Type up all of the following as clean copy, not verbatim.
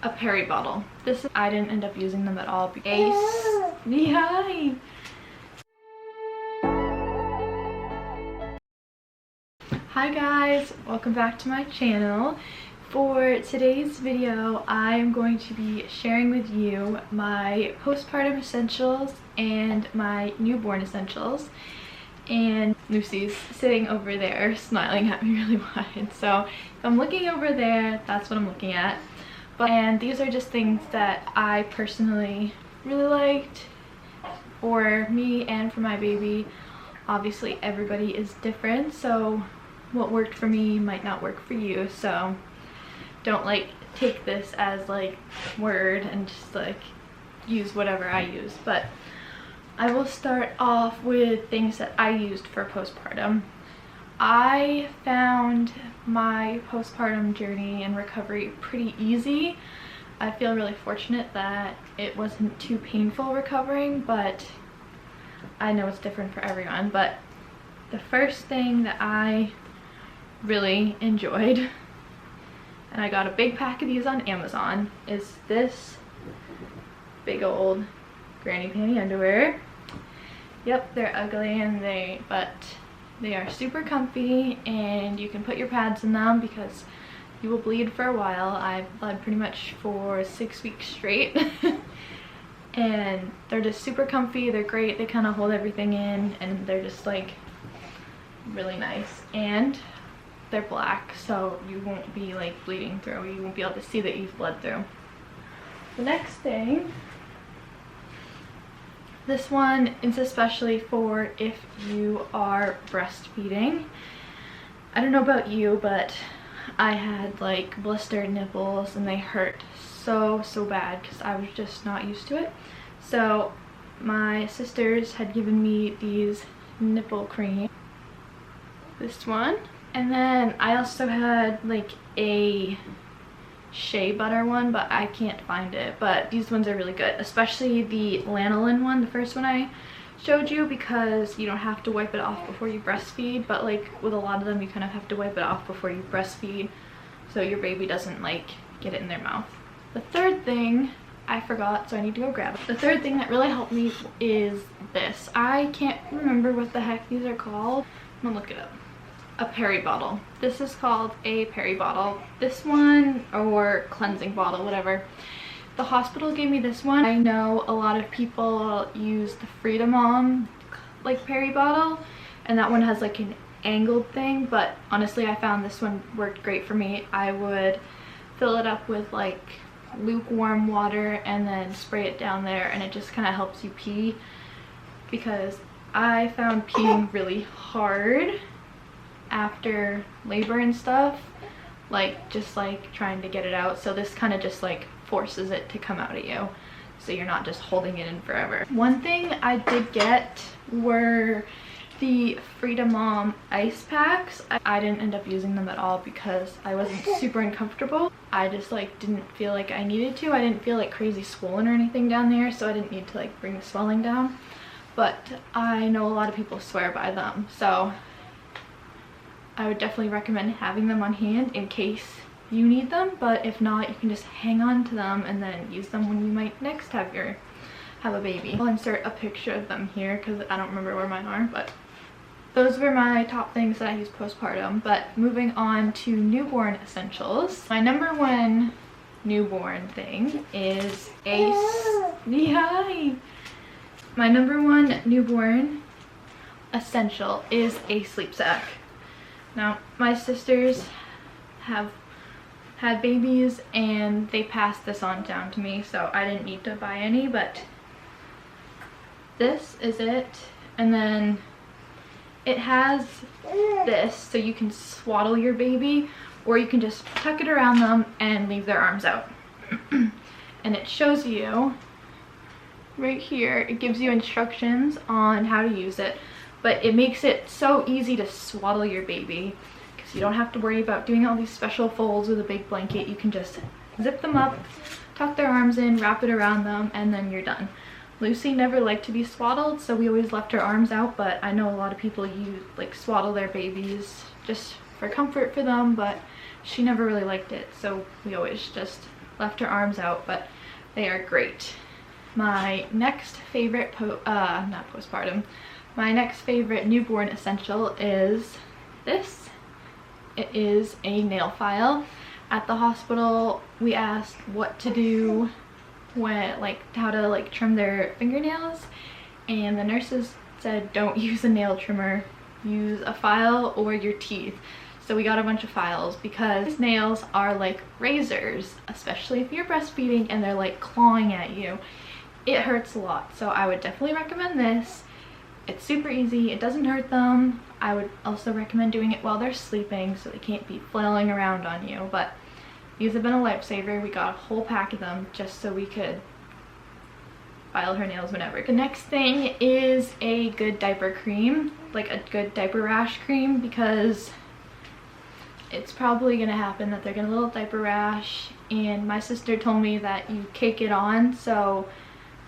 a Peri Bottle. I didn't end up using them at all. Ace. Hi. Hi guys, welcome back to my channel. For today's video, I'm going to be sharing with you my postpartum essentials and my newborn essentials. And Lucy's sitting over there smiling at me really wide. So if I'm looking over there, that's what I'm looking at. And these are just things that I personally really liked for me and for my baby. Obviously everybody is different, so what worked for me might not work for you, so don't take this as word and just use whatever I use. But I will start off with things that I used for postpartum. I found my postpartum journey and recovery pretty easy. I feel really fortunate that it wasn't too painful recovering, but I know it's different for everyone. But the first thing that I really enjoyed, and I got a big pack of these on Amazon, is this big old granny panty underwear. Yep, they're ugly but they are super comfy, and you can put your pads in them because you will bleed for a while. I bled pretty much for 6 weeks straight. And they're just super comfy, they're great, they kind of hold everything in, and they're just really nice. And they're black, so you won't be bleeding through. You won't be able to see that you've bled through. The next thing, this one is especially for if you are breastfeeding. I don't know about you, but I had blistered nipples and they hurt so bad because I was just not used to it. So my sisters had given me these Nipple Cream. This one. And then I also had a shea butter one, but I can't find it. But these ones are really good, especially the lanolin one, the first one I showed you, because you don't have to wipe it off before you breastfeed. But with a lot of them, you kind of have to wipe it off before you breastfeed so your baby doesn't get it in their mouth. The third thing I forgot, so I need to go grab it. The third thing that really helped me is this. I can't remember what the heck these are called. I'm gonna look it up. A Peri Bottle. This is called a Peri Bottle. This one, or cleansing bottle, whatever. The hospital gave me this one. I know a lot of people use the Freedom Mom Peri Bottle, and that one has an angled thing, but honestly I found this one worked great for me. I would fill it up with lukewarm water and then spray it down there, and it just kind of helps you pee, because I found peeing really hard after labor and stuff, just trying to get it out. So this kind of just forces it to come out at you, so you're not just holding it in forever. One thing I did get were the Freedom Mom ice packs. I didn't end up using them at all because I wasn't super uncomfortable. I just didn't feel like I needed to. I didn't feel crazy swollen or anything down there, so I didn't need to bring the swelling down. But I know a lot of people swear by them, so I would definitely recommend having them on hand in case you need them. But if not, you can just hang on to them and then use them when you might next have a baby. I'll insert a picture of them here because I don't remember where mine are, but those were my top things that I use postpartum. But moving on to newborn essentials. My number one newborn thing is Hi! My number one newborn essential is a sleep sack. Now, my sisters have had babies and they passed this on down to me, so I didn't need to buy any, but this is it. And then it has this, so you can swaddle your baby, or you can just tuck it around them and leave their arms out. And it shows you right here, it gives you instructions on how to use it. But it makes it so easy to swaddle your baby because you don't have to worry about doing all these special folds with a big blanket. You can just zip them up, tuck their arms in, wrap it around them, and then you're done. Lucy never liked to be swaddled, so we always left her arms out, but I know a lot of people use swaddle their babies just for comfort for them, but she never really liked it, so we always just left her arms out, but they are great. My next favorite my next favorite newborn essential is this. It is a nail file. At the hospital, we asked what to do when, like, how to like trim their fingernails, and the nurses said don't use a nail trimmer, use a file or your teeth. So we got a bunch of files because nails are like razors, especially if you're breastfeeding and they're like clawing at you. It hurts a lot, so I would definitely recommend this. It's super easy, it doesn't hurt them. I would also recommend doing it while they're sleeping so they can't be flailing around on you, but these have been a lifesaver. We got a whole pack of them just so we could file her nails whenever. The next thing is a good diaper cream, like a good diaper rash cream, because it's probably gonna happen that they're gonna get a little diaper rash, and my sister told me that you cake it on so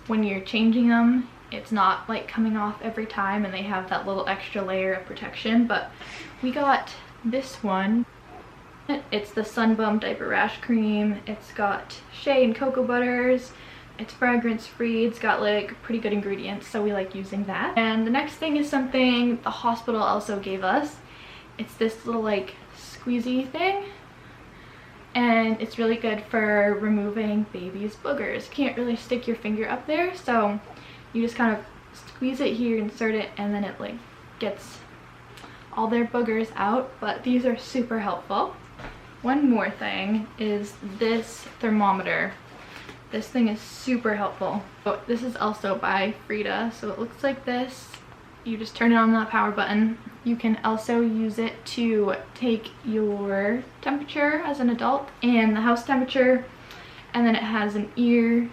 when you're changing them it's not like coming off every time and they have that little extra layer of protection. But we got this one. It's the Sun Bum Diaper Rash Cream. It's got shea and cocoa butters. It's fragrance free. It's got like pretty good ingredients, so we like using that. And the next thing is something the hospital also gave us. It's this little like squeezy thing, and it's really good for removing babies' boogers. You can't really stick your finger up there, so you just kind of squeeze it here, insert it, and then it like gets all their boogers out. But these are super helpful. One more thing is this thermometer. This thing is super helpful. Oh, this is also by Frida, so it looks like this. You just turn it on the power button. You can also use it to take your temperature as an adult and the house temperature, and then it has an ear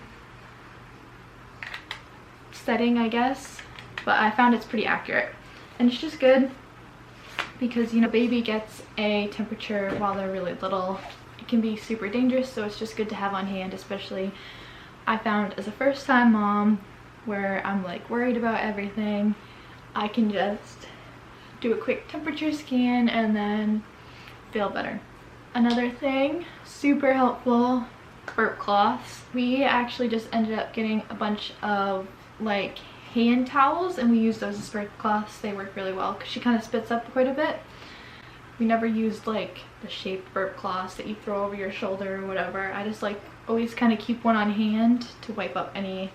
setting, I guess, but I found it's pretty accurate. And it's just good because, you know, baby gets a temperature while they're really little. It can be super dangerous, so it's just good to have on hand, especially I found as a first-time mom where I'm like worried about everything. I can just do a quick temperature scan and then feel better. Another thing, super helpful, burp cloths. We actually just ended up getting a bunch of like hand towels, and we use those as burp cloths. They work really well because she kind of spits up quite a bit. We never used like the shaped burp cloths that you throw over your shoulder or whatever. I just like always kind of keep one on hand to wipe up any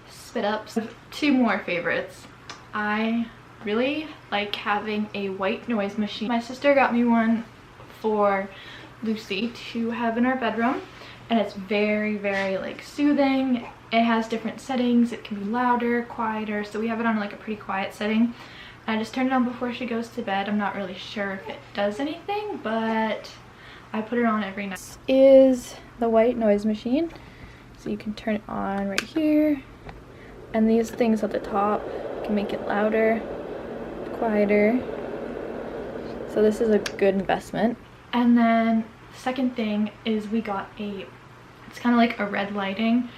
spit ups. Two more favorites. I really like having a white noise machine. My sister got me one for Lucy to have in our bedroom, and it's very, very like soothing. It has different settings. It can be louder, quieter, so we have it on like a pretty quiet setting. I just turn it on before she goes to bed. I'm not really sure if it does anything, but I put it on every night. This is the white noise machine, so you can turn it on right here, and these things at the top can make it louder, quieter, so this is a good investment. And then the second thing is we got it's kind of like a red lighting.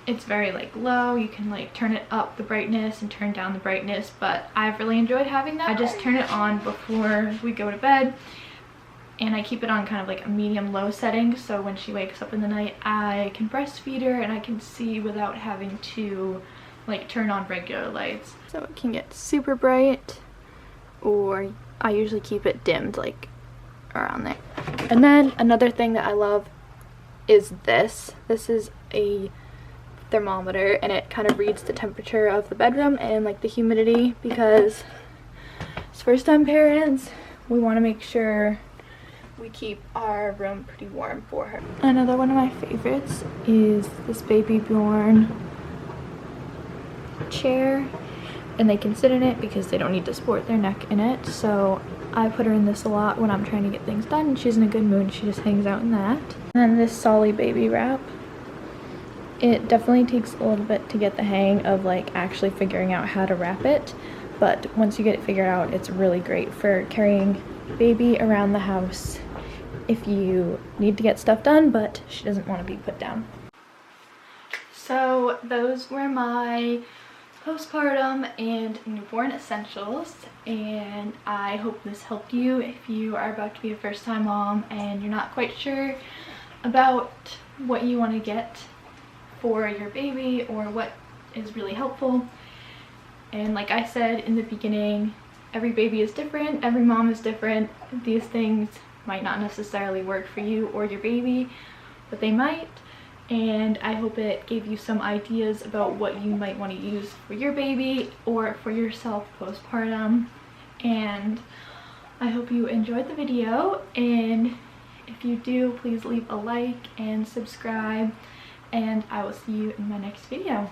It's very like low. You can like turn it up the brightness and turn down the brightness, but I've really enjoyed having that. I just turn it on before we go to bed, and I keep it on kind of like a medium low setting, so when she wakes up in the night I can breastfeed her and I can see without having to like turn on regular lights. So it can get super bright, or I usually keep it dimmed like around there. And then another thing that I love is this. This is a thermometer, and it kind of reads the temperature of the bedroom and like the humidity, because as first-time parents we want to make sure we keep our room pretty warm for her. Another one of my favorites is this baby born chair, and they can sit in it because they don't need to support their neck in it, so I put her in this a lot when I'm trying to get things done. She's in a good mood, she just hangs out in that. And then this Solly baby wrap. It definitely takes a little bit to get the hang of like actually figuring out how to wrap it, but once you get it figured out, it's really great for carrying baby around the house if you need to get stuff done but she doesn't want to be put down. So those were my postpartum and newborn essentials, and I hope this helped you if you are about to be a first-time mom and you're not quite sure about what you want to get for your baby or what is really helpful. And like I said in the beginning, every baby is different, every mom is different. These things might not necessarily work for you or your baby, but they might. And I hope it gave you some ideas about what you might want to use for your baby or for yourself postpartum. And I hope you enjoyed the video, and if you do, please leave a like and subscribe, and I will see you in my next video.